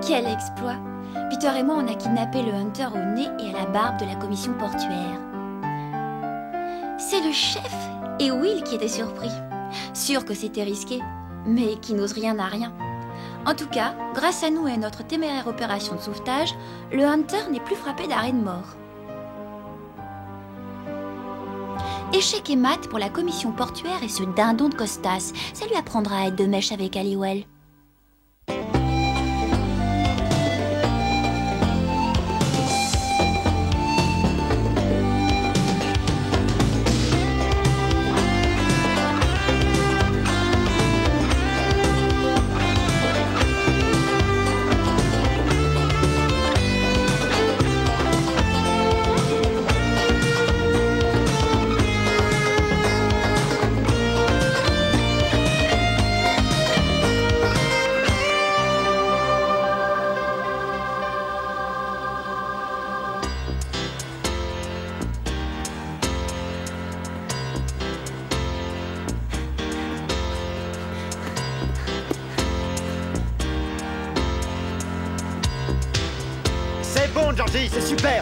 Quel exploit! Peter et moi, on a kidnappé le Hunter au nez et à la barbe de la commission portuaire. C'est le chef et Will qui étaient surpris. Sûr que c'était risqué, mais qui n'ose rien à rien. En tout cas, grâce à nous et à notre téméraire opération de sauvetage, le Hunter n'est plus frappé d'arrêt de mort. Échec et mat pour la commission portuaire et ce dindon de Costas. Ça lui apprendra à être de mèche avec Halliwell. C'est bon, Georgie, c'est super.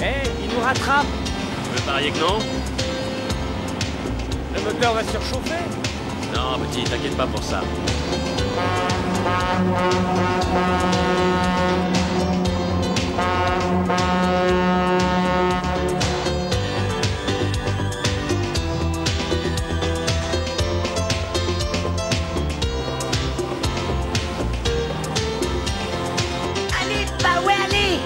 Hé, il nous rattrape. Tu veux parier que non? Le moteur va surchauffer. Non, petit, t'inquiète pas pour ça. Allez, bah ouais, allez!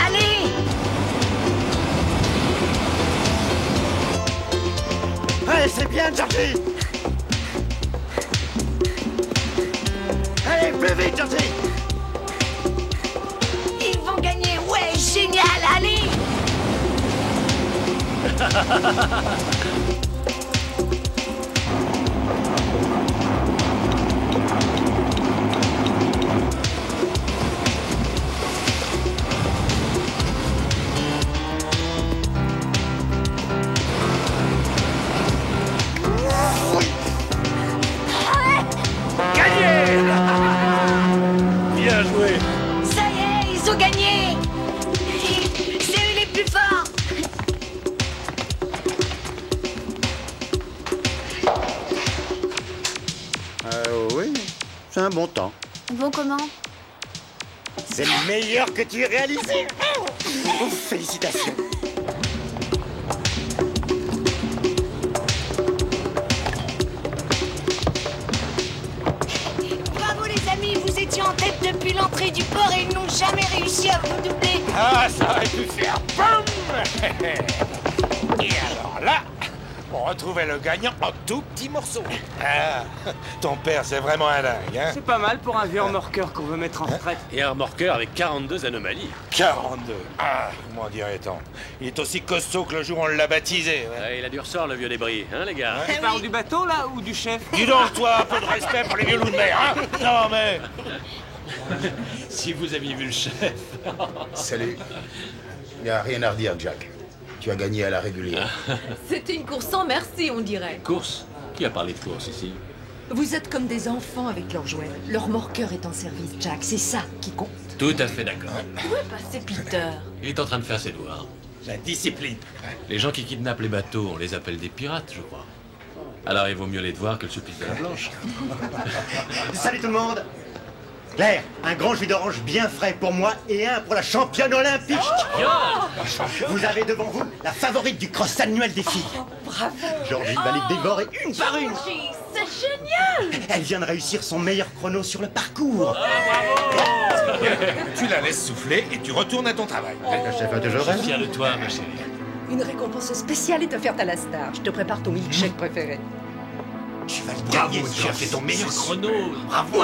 Allez! Allez, c'est bien, Georgie. Allez, plus vite, Georgie. Ils vont gagner, ouais, génial, allez! Bien joué! Ça y est, ils ont gagné! C'est eux les plus forts! Oui, c'est un bon temps. Bon, comment? C'est le meilleur que tu aies réalisé. Oh, félicitations. Bravo les amis, vous étiez en tête depuis l'entrée du port et ils n'ont jamais réussi à vous doubler. Ah, ça aurait pu faire BAM. Et alors là, on retrouvait le gagnant en tout petits morceaux. Ah, ton père, c'est vraiment un dingue, hein? C'est pas mal pour un vieux remorqueur qu'on veut mettre en retraite. Et un remorqueur avec 42 anomalies. 42. Ah, m'en dirait-on. Il est aussi costaud que le jour où on l'a baptisé. Ouais. Ouais, il a du ressort, le vieux débris, hein, les gars? Tu parles du bateau, là, ou du chef? Dis donc, toi, un peu de respect pour les vieux loups de mer, hein? Non, mais... Si vous aviez vu le chef. Salut. Y a rien à redire, Jack. Tu as gagné à la régulière. C'était une course sans merci, on dirait. Course? Qui a parlé de course ici? Vous êtes comme des enfants avec leurs jouets. Leur remorqueur est en service, Jack. C'est ça qui compte. Tout à fait d'accord. Où est passé Peter? Il est en train de faire ses devoirs. La discipline. Les gens qui kidnappent les bateaux, on les appelle des pirates, je crois. Alors il vaut mieux les devoirs que le supplice de la Blanche. Salut tout le monde. Claire, un grand jus d'orange bien frais pour moi et un pour la championne olympique. Vous avez devant vous la favorite du cross annuel des filles. Bravo! Georgie va les dévorer une par une. Georgie, c'est génial! Elle vient de réussir son meilleur chrono sur le parcours. Tu la laisses souffler et tu retournes à ton travail. Le chef a toujours Je suis raison. fier de toi, ma chérie. Une récompense spéciale est offerte à la star. Je te prépare ton milkshake préféré. Tu vas le Bravo, gagner, tu as fait ton meilleur chrono. Bravo.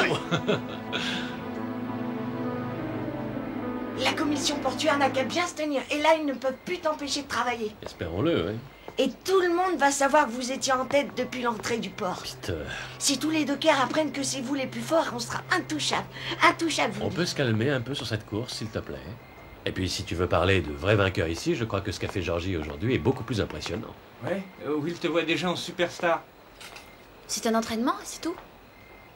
La commission portuaire n'a qu'à bien se tenir. Et là, ils ne peuvent plus t'empêcher de travailler. Espérons-le, oui. Et tout le monde va savoir que vous étiez en tête depuis l'entrée du port. Putain. Si tous les dockers apprennent que c'est vous les plus forts, on sera intouchables. Intouchables, vous. On peut se calmer un peu sur cette course, s'il te plaît. Et puis, si tu veux parler de vrai vainqueur ici, je crois que ce qu'a fait Georgie aujourd'hui est beaucoup plus impressionnant. Ouais, Will te voit déjà en superstar. C'est un entraînement, c'est tout.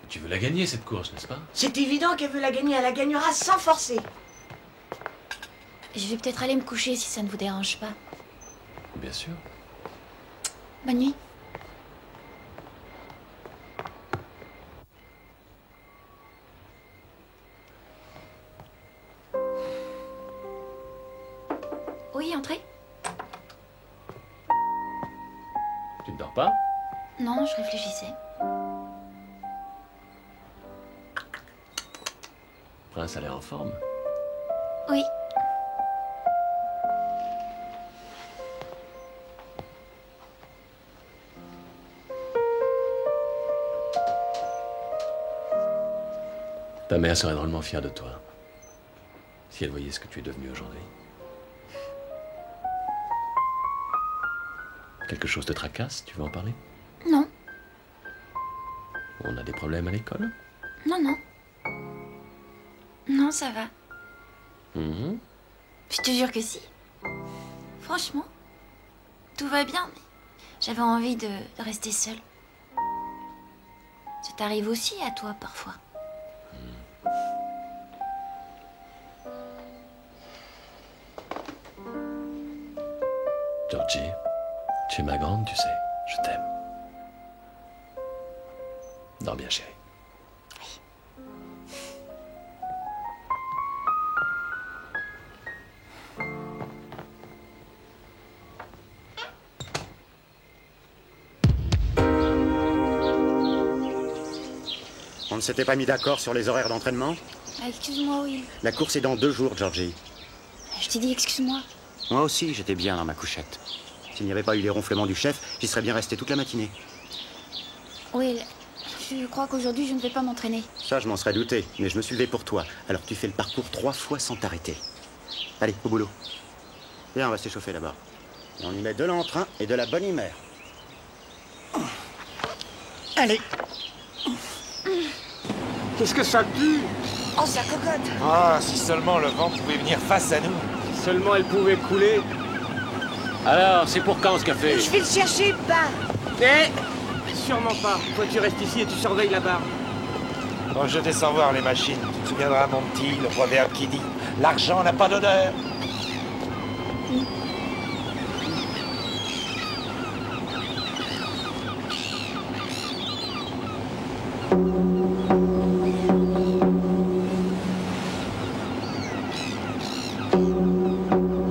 Tu veux la gagner, cette course, n'est-ce pas? C'est évident qu'elle veut la gagner. Elle la gagnera sans forcer. Je vais peut-être aller me coucher si ça ne vous dérange pas. Bien sûr. Bonne nuit. Oui, entrez. Tu ne dors pas? Non, je réfléchissais. Prince a l'air en forme. Oui. Ta mère serait drôlement fière de toi. Si elle voyait ce que tu es devenu aujourd'hui. Quelque chose te tracasse? Tu veux en parler? Non, On a des problèmes à l'école? non, non. Non, ça va. Mhm. Je te jure que si. Franchement, tout va bien, mais j'avais envie de rester seule. Ça t'arrive aussi à toi, parfois. Georgie, tu es ma grande, tu sais. Je t'aime. Dors bien, chérie. On ne s'était pas mis d'accord sur les horaires d'entraînement? Ah, excuse-moi, Will. La course est dans 2 jours, Georgie. Je t'ai dit excuse-moi. Moi aussi, j'étais bien dans ma couchette. S'il n'y avait pas eu les ronflements du chef, j'y serais bien resté toute la matinée. Will, je crois qu'aujourd'hui, je ne vais pas m'entraîner. Ça, je m'en serais douté, mais je me suis levé pour toi. Alors tu fais le parcours 3 fois sans t'arrêter. Allez, au boulot. Viens, on va s'échauffer d'abord. Et on y met de l'entrain et de la bonne humeur. Allez. Qu'est-ce que ça pue? Oh, ça cocotte. Ah, si seulement le vent pouvait venir face à nous. Seulement elle pouvait couler. Alors, c'est pour quand ce café? Je vais le chercher, pas. Eh, sûrement pas. Toi, tu restes ici et tu surveilles la barre. Quand je descends voir les machines, tu te souviendras, mon petit, le proverbe qui dit « L'argent n'a pas d'odeur ».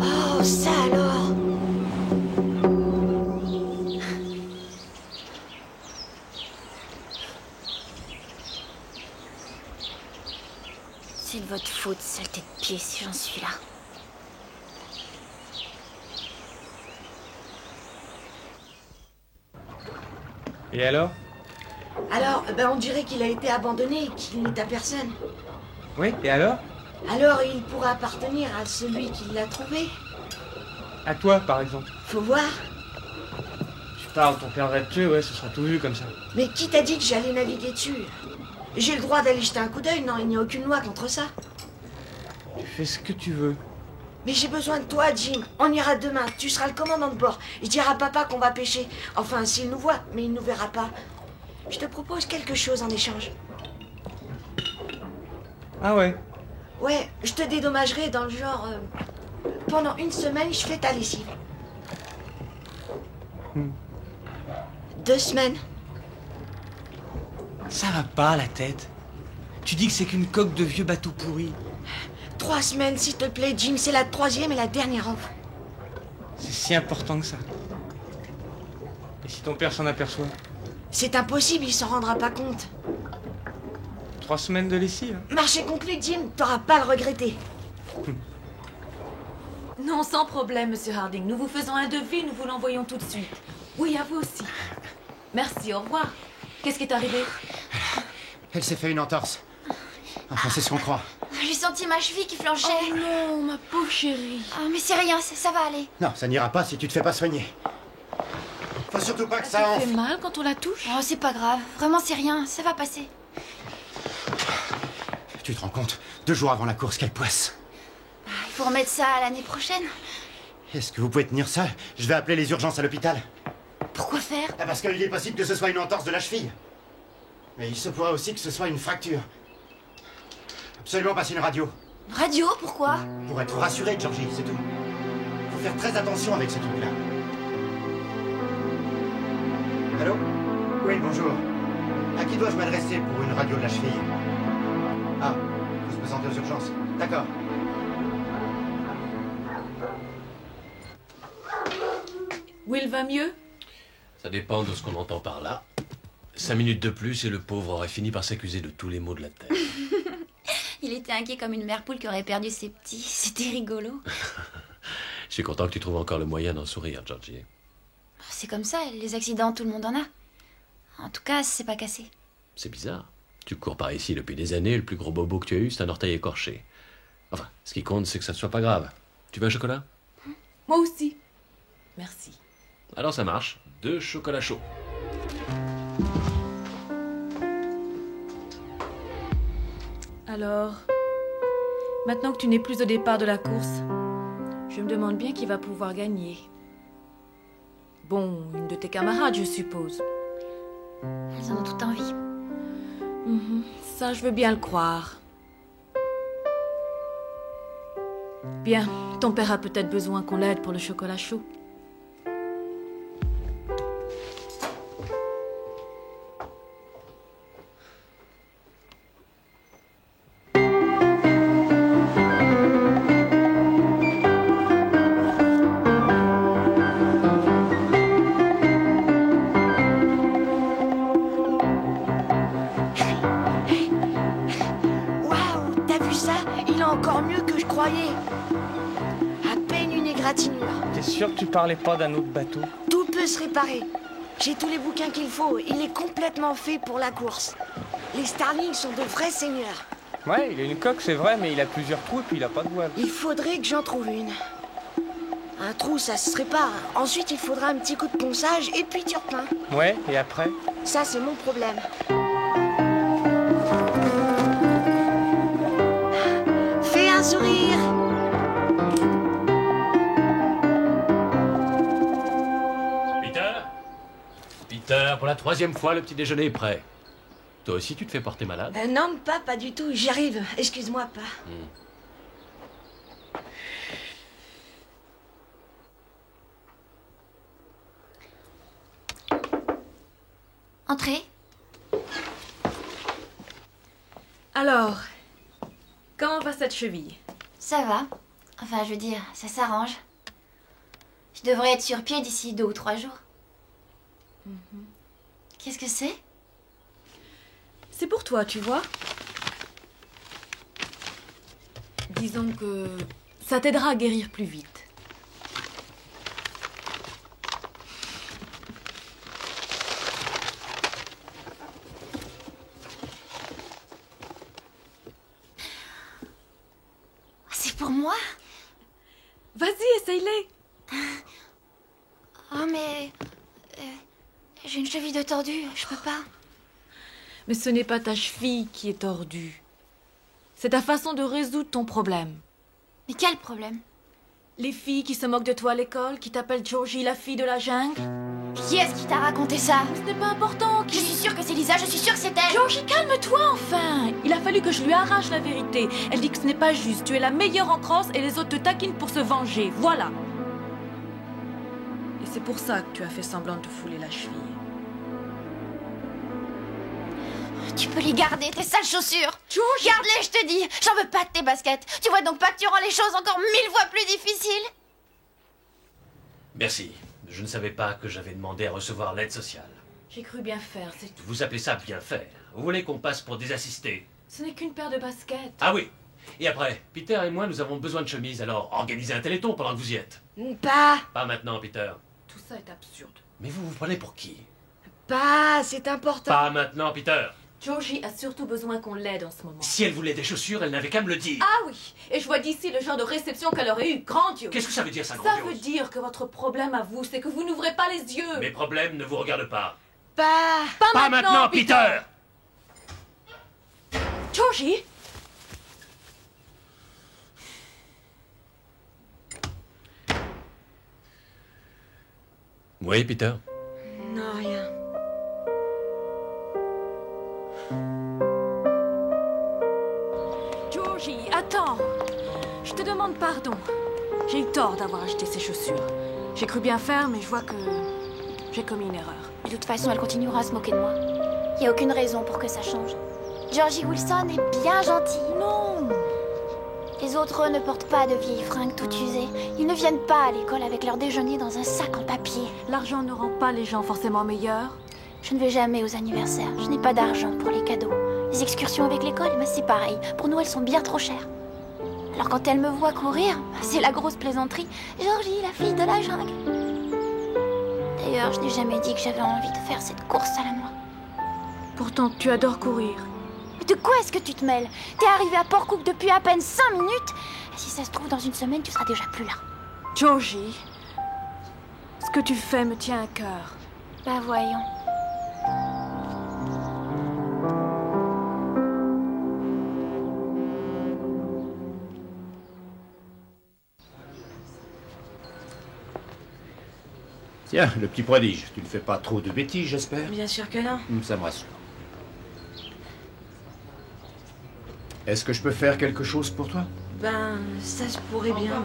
Oh, ça alors. C'est de votre faute, saleté de pied, si j'en suis là. Et alors? Alors, on dirait qu'il a été abandonné et qu'il n'est à personne. Oui, et alors? Alors, il pourra appartenir à celui qui l'a trouvé. À toi, par exemple. Faut voir. Tu parles, ton père va te tuer, ouais, ce sera tout vu comme ça. Mais qui t'a dit que j'allais naviguer dessus? J'ai le droit d'aller jeter un coup d'œil, non? Il n'y a aucune loi contre ça. Tu fais ce que tu veux. Mais j'ai besoin de toi, Jim. On ira demain. Tu seras le commandant de bord. Je dirai à papa qu'on va pêcher. Enfin, s'il nous voit, mais il nous verra pas. Je te propose quelque chose en échange. Ah ouais? Ouais, je te dédommagerai dans le genre... pendant 1 semaine, je fais ta lessive. 2 semaines. Ça va pas, la tête. Tu dis que c'est qu'une coque de vieux bateau pourri. 3 semaines, s'il te plaît, Jim. C'est la 3e et la dernière offre. C'est si important que ça. Et si ton père s'en aperçoit? C'est impossible, il s'en rendra pas compte. 3 semaines de lessive? Marché conclu, Jim. T'auras pas à le regretter. Non, sans problème, Monsieur Harding. Nous vous faisons un devis, nous vous l'envoyons tout de suite. Oui, à vous aussi. Merci, au revoir. Qu'est-ce qui est arrivé? Elle s'est fait une entorse. Enfin, c'est ce qu'on croit. J'ai senti ma cheville qui flanchait. Oh non, ma pauvre chérie. Ah, mais c'est rien, ça va aller. Non, ça n'ira pas si tu te fais pas soigner. Faut surtout pas que ça Ça fait enfle. mal quand on la touche? Oh, c'est pas grave. Vraiment, c'est rien. Ça va passer. Tu te rends compte, 2 jours avant la course, quelle poisse. Il faut remettre ça à l'année prochaine. Est-ce que vous pouvez tenir ça? Je vais appeler les urgences à l'hôpital. Pourquoi faire? Ah, parce qu'il est possible que ce soit une entorse de la cheville. Mais il se pourrait aussi que ce soit une fracture. Absolument passer une radio. Radio, pourquoi? Pour être rassuré, Georgie, c'est tout. Faut faire très attention avec ce truc-là. Allô? Oui, bonjour. À qui dois-je m'adresser pour une radio de la cheville? Ah, faut se présenter aux urgences. D'accord. Will va mieux? Ça dépend de ce qu'on entend par là. 5 minutes de plus et le pauvre aurait fini par s'accuser de tous les maux de la tête. Il était inquiet comme une mère poule qui aurait perdu ses petits. C'était rigolo. Je suis content que tu trouves encore le moyen d'en sourire, Georgie. C'est comme ça, les accidents, tout le monde en a. En tout cas, c'est pas cassé. C'est bizarre. Tu cours par ici depuis des années, le plus gros bobo que tu as eu, c'est un orteil écorché. Enfin, ce qui compte, c'est que ça ne soit pas grave. Tu veux un chocolat? Moi aussi. Merci. Alors ça marche. 2 chocolats chauds. Alors, maintenant que tu n'es plus au départ de la course, je me demande bien qui va pouvoir gagner. Bon, une de tes camarades, je suppose. Elles en ont toute envie. Ça, je veux bien le croire. Bien, ton père a peut-être besoin qu'on l'aide pour le chocolat chaud. Waouh, t'as vu ça? Il est encore mieux que je croyais. À peine une égratignure. T'es sûr que tu parlais pas d'un autre bateau? Tout peut se réparer. J'ai tous les bouquins qu'il faut. Il est complètement fait pour la course. Les Starlings sont de vrais seigneurs. Ouais, il a une coque, c'est vrai, mais il a plusieurs trous et puis il a pas de voile. Il faudrait que j'en trouve une. Un trou, ça se répare. Ensuite, il faudra un petit coup de ponçage et puis tu repeins. Ouais, et après? Ça, c'est mon problème. Fais un sourire. Peter, pour la 3e fois, le petit déjeuner est prêt. Toi aussi, tu te fais porter malade? Non, pas du tout. J'y arrive. Excuse-moi, pas. Entrez. Alors, comment va cette cheville? Ça va. Enfin, je veux dire, ça s'arrange. Je devrais être sur pied d'ici 2 ou 3 jours. Qu'est-ce que c'est? C'est pour toi, tu vois. Disons que ça t'aidera à guérir plus vite. C'est pour moi? Vas-y, essaye-les. Oh, mais... j'ai une cheville de tordue, je peux pas. Mais ce n'est pas ta cheville qui est tordue. C'est ta façon de résoudre ton problème. Mais quel problème? Les filles qui se moquent de toi à l'école, qui t'appellent Georgie la fille de la jungle. Qui est-ce qui t'a raconté ça? Ce n'est pas important. Je suis sûre que c'est Lisa, je suis sûre que c'est elle. Georgie, calme-toi enfin. Il a fallu que je lui arrache la vérité. Elle dit que ce n'est pas juste. Tu es la meilleure en crosse et les autres te taquinent pour se venger. Voilà. Et c'est pour ça que tu as fait semblant de te fouler la cheville. Tu peux les garder, tes sales chaussures. Georgie! Garde-les, je te dis. J'en veux pas de tes baskets. Tu vois donc pas que tu rends les choses encore 1000 fois plus difficiles? Merci. Je ne savais pas que j'avais demandé à recevoir l'aide sociale. J'ai cru bien faire, c'est tout. Vous appelez ça bien faire? Vous voulez qu'on passe pour des assistés? Ce n'est qu'une paire de baskets. Ah oui. Et après, Peter et moi, nous avons besoin de chemises, alors organisez un téléthon pendant que vous y êtes. Pas. Pas maintenant, Peter. Tout ça est absurde. Mais vous vous prenez pour qui? Pas, c'est important. Pas maintenant, Peter. Georgie a surtout besoin qu'on l'aide en ce moment. Si elle voulait des chaussures, elle n'avait qu'à me le dire. Ah oui, et je vois d'ici le genre de réception qu'elle aurait eu, grandiose. Qu'est-ce que ça veut dire, ça, Ça grandiose? veut dire que votre problème à vous, c'est que vous n'ouvrez pas les yeux. Mes problèmes ne vous regardent pas. Pas maintenant, Peter. Georgie? Oui, Peter. Non, rien. Georgie, attends. Je te demande pardon. J'ai eu tort d'avoir acheté ces chaussures. J'ai cru bien faire, mais je vois que j'ai commis une erreur. De toute façon, elle continuera à se moquer de moi. Il n'y a aucune raison pour que ça change. Georgie Wilson est bien gentille. Non. Les autres ne portent pas de vieilles fringues toutes usées. Ils ne viennent pas à l'école avec leur déjeuner dans un sac en papier. L'argent ne rend pas les gens forcément meilleurs. Je ne vais jamais aux anniversaires. Je n'ai pas d'argent pour les cadeaux. Les excursions avec l'école, c'est pareil. Pour nous, elles sont bien trop chères. Alors quand elle me voit courir, c'est la grosse plaisanterie. Georgie, la fille de la jungle. D'ailleurs, je n'ai jamais dit que j'avais envie de faire cette course à la main. Pourtant, tu adores courir. Mais de quoi est-ce que tu te mêles? T'es arrivé à Port Cook depuis à peine 5 minutes. Et si ça se trouve, dans une semaine, tu seras déjà plus là. Georgie, ce que tu fais me tient à cœur. Bah voyons. Tiens, le petit prodige, tu ne fais pas trop de bêtises, j'espère? Bien sûr que non. Ça me rassure. Est-ce que je peux faire quelque chose pour toi? Ben, ça se pourrait bien.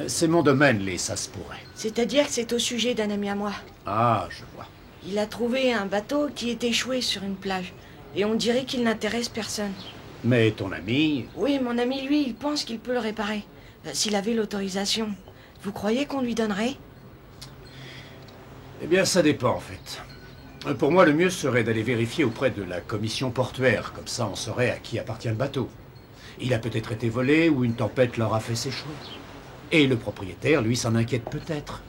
C'est mon domaine, les ça se pourrait. C'est-à-dire que c'est au sujet d'un ami à moi. Ah, je vois. Il a trouvé un bateau qui est échoué sur une plage. Et on dirait qu'il n'intéresse personne. Mais ton ami... Oui, mon ami, lui, il pense qu'il peut le réparer. S'il avait l'autorisation. Vous croyez qu'on lui donnerait? Eh bien, ça dépend, en fait. Pour moi, le mieux serait d'aller vérifier auprès de la commission portuaire. Comme ça, on saurait à qui appartient le bateau. Il a peut-être été volé ou une tempête leur a fait sécher. Et le propriétaire, lui, s'en inquiète peut-être.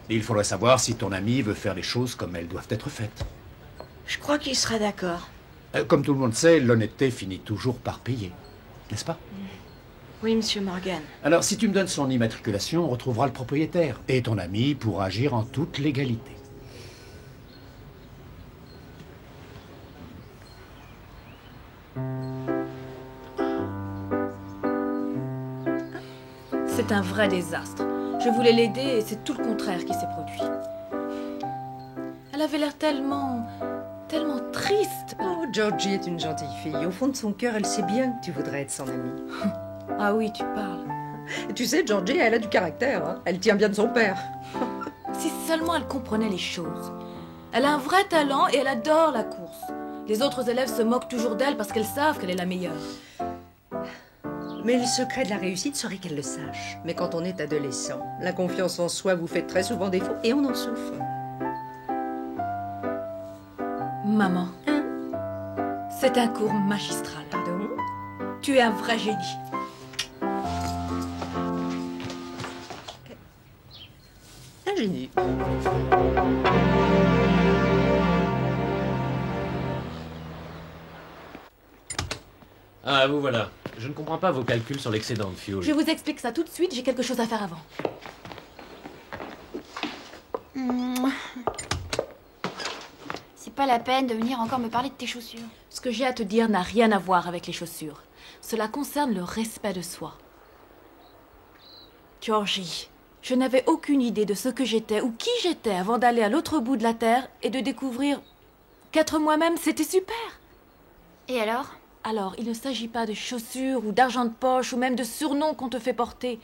Il faudrait savoir si ton ami veut faire les choses comme elles doivent être faites. Je crois qu'il sera d'accord. Comme tout le monde sait, l'honnêteté finit toujours par payer. N'est-ce pas? Oui, monsieur Morgan. Alors, si tu me donnes son immatriculation, on retrouvera le propriétaire. Et ton ami pourra agir en toute légalité. C'est un vrai désastre. Je voulais l'aider et c'est tout le contraire qui s'est produit. Elle avait l'air tellement triste. Oh, Georgie est une gentille fille. Au fond de son cœur, elle sait bien que tu voudrais être son amie. Ah oui, tu parles. Tu sais, Georgie, elle a du caractère. Hein. Elle tient bien de son père. Si seulement elle comprenait les choses. Elle a un vrai talent et elle adore la course. Les autres élèves se moquent toujours d'elle parce qu'elles savent qu'elle est la meilleure. Mais le secret de la réussite serait qu'elle le sache. Mais quand on est adolescent, la confiance en soi vous fait très souvent défaut et on en souffre. Maman, c'est un cours magistral. Pardon? Tu es un vrai génie. Un génie. Ah, vous voilà. Je ne comprends pas vos calculs sur l'excédent de fuel. Je vous explique ça tout de suite, j'ai quelque chose à faire avant. C'est pas la peine de venir encore me parler de tes chaussures. Ce que j'ai à te dire n'a rien à voir avec les chaussures. Cela concerne le respect de soi. Georgie, je n'avais aucune idée de ce que j'étais ou qui j'étais avant d'aller à l'autre bout de la terre et de découvrir qu'être moi-même, c'était super. Et alors? Alors, il ne s'agit pas de chaussures ou d'argent de poche ou même de surnoms qu'on te fait porter.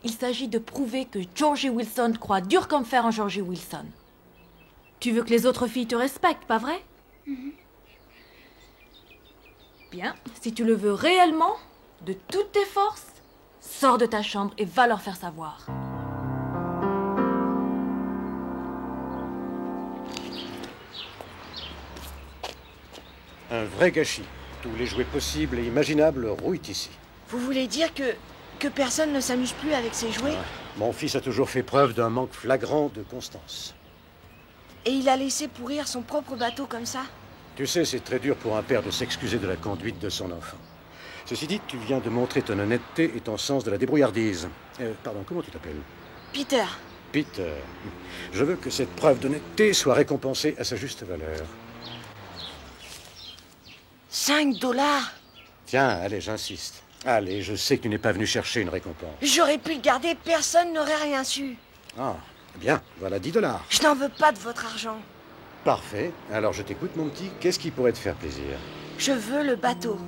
Il s'agit de prouver que Georgie Wilson croit dur comme fer en Georgie Wilson. Tu veux que les autres filles te respectent, pas vrai? Bien, si tu le veux réellement, de toutes tes forces, sors de ta chambre et va leur faire savoir. Un vrai gâchis. Tous les jouets possibles et imaginables rouillent ici. Vous voulez dire que personne ne s'amuse plus avec ses jouets? Mon fils a toujours fait preuve d'un manque flagrant de constance. Et il a laissé pourrir son propre bateau comme ça? Tu sais, c'est très dur pour un père de s'excuser de la conduite de son enfant. Ceci dit, tu viens de montrer ton honnêteté et ton sens de la débrouillardise. Pardon, comment tu t'appelles? Peter. Peter. Je veux que cette preuve d'honnêteté soit récompensée à sa juste valeur. 5 $? Tiens, allez, j'insiste. Allez, je sais que tu n'es pas venu chercher une récompense. J'aurais pu le garder, personne n'aurait rien su. Ah, bien, voilà 10 $. Je n'en veux pas de votre argent. Parfait. Alors je t'écoute, mon petit. Qu'est-ce qui pourrait te faire plaisir? Je veux le bateau.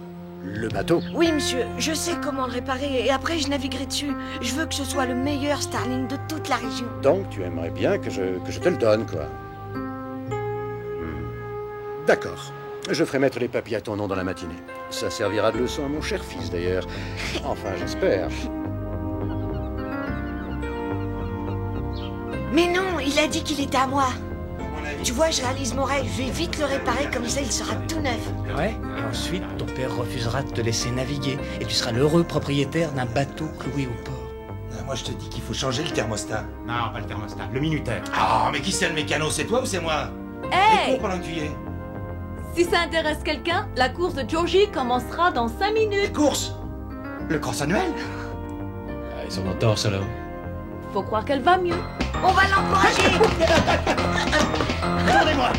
Le bateau? Oui, monsieur, je sais comment le réparer et après je naviguerai dessus. Je veux que ce soit le meilleur Starling de toute la région. Donc tu aimerais bien que je te le donne, quoi. D'accord. Je ferai mettre les papiers à ton nom dans la matinée. Ça servira de leçon à mon cher fils, d'ailleurs. Enfin, j'espère. Mais non, il a dit qu'il était à moi. Tu vois, je réalise mon rêve. Je vais vite le réparer, comme ça il sera tout neuf. Ouais, et ensuite, ton père refusera de te laisser naviguer et tu seras l'heureux propriétaire d'un bateau cloué au port. Moi, je te dis qu'il faut changer le thermostat. Non, pas le thermostat, le minuteur. Ah, mais qui c'est le mécano? C'est toi ou c'est moi? Hey! Les cours pendant que tu y es. Si ça intéresse quelqu'un, la course de Georgie commencera dans 5 minutes. Les courses? Le cross annuel? Ah, ils sont en torse alors. Faut croire qu'elle va mieux. On va l'encourager. Attendez-moi!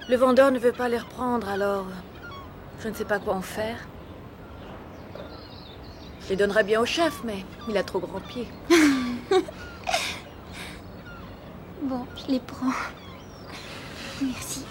Le vendeur ne veut pas les reprendre, alors je ne sais pas quoi en faire. Je les donnerais bien au chef, mais il a trop grand pied. Bon, je les prends. Merci.